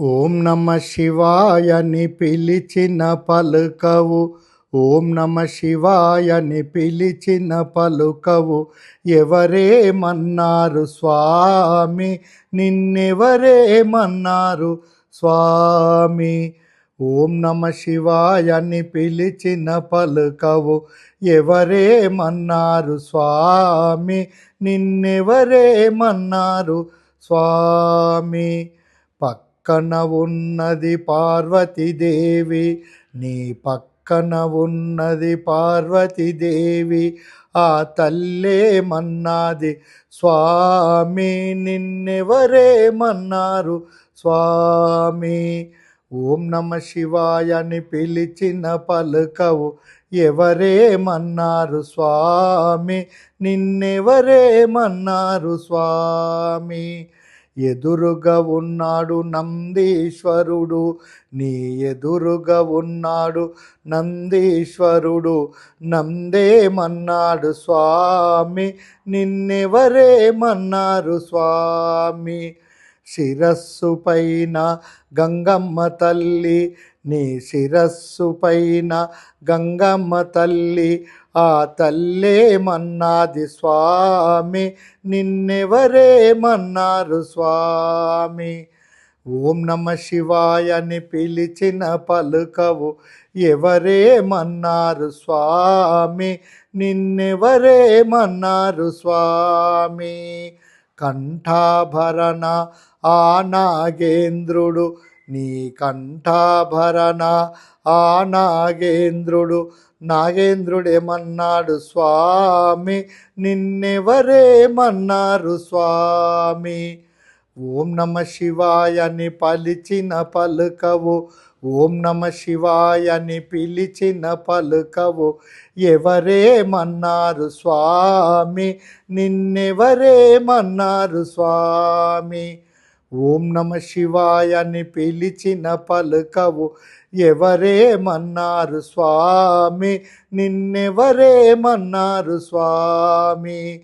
ఓం నమ శివాయని పిలిచిన పలుకవు, ఓం నమ శివాయని పిలిచిన పలుకవు. ఎవరేమన్నారు స్వామి, నిన్నెవరేమన్నారు స్వామి. ఓం నమ శివాయని పిలిచిన పలుకవు. ఎవరేమన్నారు స్వామి, నిన్నెవరేమన్నారు స్వామి. పక్కన ఉన్నది పార్వతీదేవి, నీ పక్కన ఉన్నది పార్వతీదేవి. ఆ తల్లేమన్నది స్వామి, నిన్నెవరేమన్నారు స్వామి. ఓం నమ శివాయని పిలిచిన పలుకవు. ఎవరేమన్నారు స్వామి, నిన్నెవరేమన్నారు స్వామి. ఎదురుగా ఉన్నాడు నందీశ్వరుడు, నీ ఎదురుగా ఉన్నాడు నందీశ్వరుడు. నందేమన్నాడు స్వామి, నిన్నెవరేమన్నారు స్వామి. శిరస్సు పైన గంగమ్మ తల్లి, నీ శిరస్సు పైన గంగమ్మ తల్లి. ఆ తల్లేమన్నది స్వామి, నిన్నెవరేమన్నారు స్వామి. ఓం నమ శివాయని పిలిచిన పలుకవు. ఎవరేమన్నారు స్వామి, నిన్నెవరేమన్నారు స్వామి. కంఠాభరణ ఆ నాగేంద్రుడు, నీ కంఠాభరణ ఆ నాగేంద్రుడు. నాగేంద్రుడేమన్నాడు స్వామి, నిన్నెవరేమన్నారు స్వామి. ఓం నమ శివాయని పలిచిన పలుకవు, ఓం నమ శివాయని పిలిచిన పలుకవు. ఎవరేమన్నారు స్వామి, నిన్నెవరేమన్నారు స్వామి. ఓం నమ శివాయని పిలిచిన పలుకవు. ఎవరేమన్నారు స్వామి, నిన్నెవరేమన్నారు స్వామి.